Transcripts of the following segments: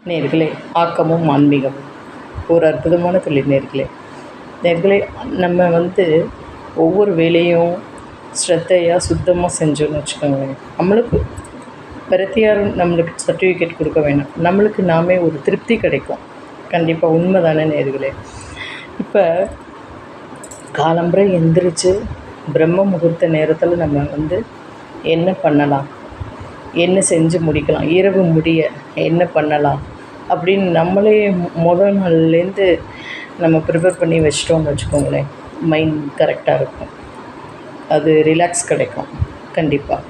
நேர்களே, ஆக்கமும் ஆன்மீகமும் ஒரு அற்புதமான தொழில் நேர்களே. நேர்களே, நம்ம ஒவ்வொரு வேலையும் ஸ்ரத்தையாக சுத்தமாக செஞ்சோன்னு வச்சுக்கோங்களேன், நம்மளுக்கு பிரத்தியாரும் நம்மளுக்கு சர்டிஃபிகேட் கொடுக்க வேணாம், நம்மளுக்கு நாமே ஒரு திருப்தி கிடைக்கும். கண்டிப்பாக உண்மை தானே நேர்களே. இப்போ காலம்பரை எந்திரிச்சு பிரம்ம முகூர்த்த நேரத்தில் நம்ம என்ன பண்ணலாம், என்ன செஞ்சு முடிக்கலாம், இரவு முடிய என்ன பண்ணலாம் அப்படின்னு நம்மளே முதல் நாள்லேருந்து நம்ம ப்ரிப்பேர் பண்ணி வச்சிட்டோம்னு வச்சுக்கோங்களேன், மைண்ட் கரெக்டாக இருக்கும், அது ரிலாக்ஸ் கிடைக்கும். கண்டிப்பாக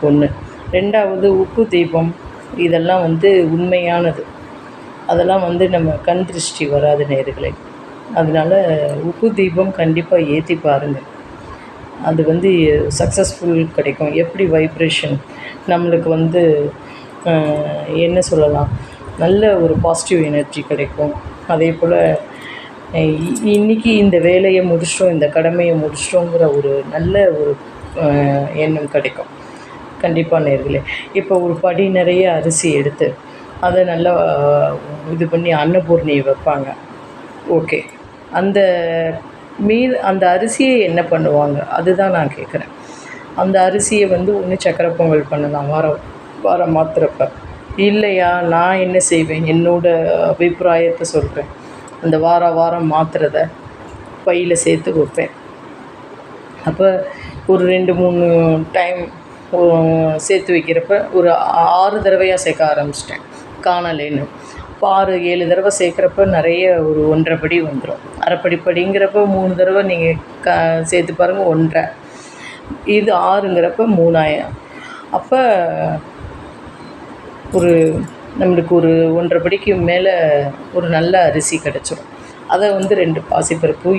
ஒன்று. ரெண்டாவது, உப்பு தீபம் இதெல்லாம் உண்மையானது. அதெல்லாம் நம்ம கண் திருஷ்டி வராது நேர்களே. அதனால் உப்பு தீபம் கண்டிப்பாக ஏற்றி பாருங்கள். அது சக்ஸஸ்ஃபுல் கிடைக்கும். எப்படி வைப்ரேஷன் நம்மளுக்கு என்ன சொல்லலாம், நல்ல ஒரு பாசிட்டிவ் எனர்ஜி கிடைக்கும். அதே போல் இன்றைக்கி இந்த வேலையை முடிச்சிட்டோம், இந்த கடமையை முடிச்சிட்டோங்கிற ஒரு நல்ல ஒரு எண்ணம் கிடைக்கும். கண்டிப்பாக நேர்களே. இப்போ ஒரு படி நிறைய அரிசி எடுத்து அதை நல்லா இது பண்ணி அன்னபூர்ணி வைப்பாங்க. ஓகே, அந்த அந்த அரிசியை என்ன பண்ணுவாங்க, அதுதான் நான் கேட்குறேன். அந்த அரிசியை ஒன்று சக்கரை பொங்கல் பண்ணலாம் வாரம் மாத்திரப்ப. இல்லையா, நான் என்ன செய்வேன், என்னோடய அபிப்பிராயத்தை சொல்கிறேன். அந்த வாரம் மாத்திரத பையில் சேர்த்து வைப்பேன். அப்போ ஒரு 2-3 டைம் சேர்த்து வைக்கிறப்ப ஒரு 6 தடவையாக சேர்க்க ஆரம்பிச்சிட்டேன் காணலேன்னு. இப்போ 6-7 தடவை சேர்க்குறப்ப நிறைய ஒரு 1.5 படி வந்துடும். அரைப்படிங்கிறப்ப 3 தடவை நீங்கள் சேர்த்து பாருங்கள், 1.5. இது 6ங்கிறப்ப 3000. அப்போ நம்மளுக்கு ஒரு 1.5 படிக்கு மேலே ஒரு நல்ல அரிசி கிடச்சிரும். அதை 2 பாசிப்பருப்பு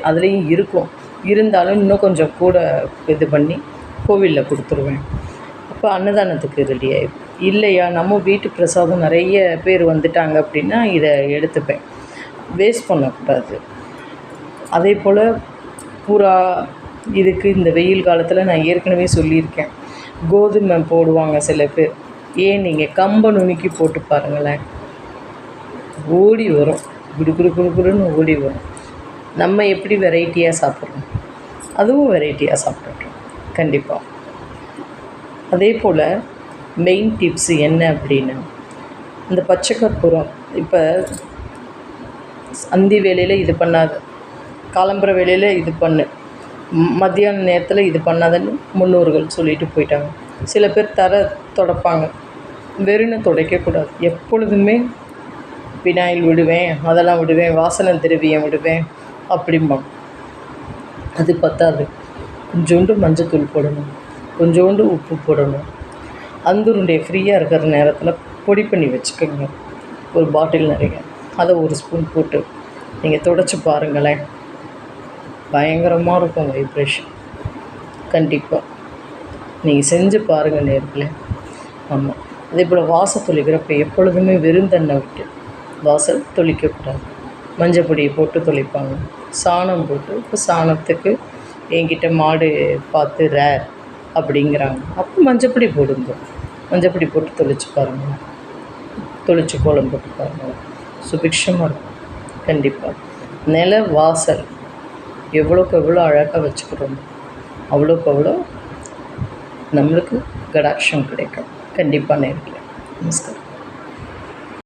அதுலேயும் இருக்கும், இருந்தாலும் இன்னும் கொஞ்சம் கூட இது பண்ணி கோவிலில் கொடுத்துருவேன். அப்போ அன்னதானத்துக்கு ரெடி ஆகிடும். இல்லையா, நம்ம வீட்டு பிரசாதம் நிறைய பேர் வந்துட்டாங்க அப்படின்னா இதை எடுத்துப்பேன், வேஸ்ட் பண்ணக்கூடாது. அதே போல் பூரா இதுக்கு இந்த வெயில் காலத்தில் நான் ஏற்கனவே சொல்லியிருக்கேன், கோதுமை போடுவாங்க சில பேர். ஏன் நீங்கள் கம்பை நுணுக்கி போட்டு பாருங்களேன், ஓடி வரும், குடுன்னு ஓடி வரும். நம்ம எப்படி வெரைட்டியாக சாப்பிட்றோம், அதுவும் வெரைட்டியாக சாப்பிட்றோம். கண்டிப்பாக. அதே போல் மெயின் டிப்ஸு என்ன அப்படின்னா, இந்த பச்சை கற்பூரம் இப்போ அந்தி வேலையில் இது பண்ணாது, காலம்புற வேலையில் இது பண்ணு, மத்தியான நேரத்தில் இது பண்ணாதுன்னு முன்னோர்கள் சொல்லிட்டு போயிட்டாங்க. சில பேர் துடைப்பாங்க. வெறும்னு துடைக்கக்கூடாது. எப்பொழுதுமே வினாயில் விடுவேன், அதெல்லாம் விடுவேன், வாசனை திரவியம் விடுவேன் அப்படிம்பாங்க. அது பத்தாது. கொஞ்சோண்டு மஞ்சத்தூள் போடணும், கொஞ்சோண்டு உப்பு போடணும். அந்துருண்டை ஃப்ரீயாக இருக்கிற நேரத்தில் பொடி பண்ணி வச்சுக்கோங்க, ஒரு பாட்டில் நிறைய. அதை 1 ஸ்பூன் போட்டு நீங்கள் துடைச்சி பாருங்களேன், பயங்கரமாக இருக்கும் வைப்ரேஷன். கண்டிப்பாக நீங்கள் செஞ்சு பாருங்கள் நேர்களே. ஆமாம். அதே போல் வாசல் தொளிக்கிறப்ப எப்பொழுதுமே வெறுந்தண்ணை விட்டு வாசல் தொளிக்கக்கூடாது. மஞ்சள் பொடியை போட்டு தொளிப்பாங்க, சாணம் போட்டு. இப்போ சாணத்துக்கு என்கிட்ட மாடு பார்த்து ரேர் அப்படிங்கிறாங்க. அப்போ மஞ்சப்பொடி போடுங்க, மஞ்சப்பொடி போட்டு தொளிச்சு பாருங்கள், தொளிச்சு கோலம் போட்டு பாருங்கள், சுபிக்ஷமாக இருக்கும். கண்டிப்பாக நில வாசல் எவ்வளோக்கு எவ்வளோ அழகாக வச்சுக்கிறோம், அவ்வளோக்கு அவ்வளோ நம்மளுக்கு கடாட்சம் கிடைக்கும். கண்டிப்பாக நேரில். நமஸ்காரம்.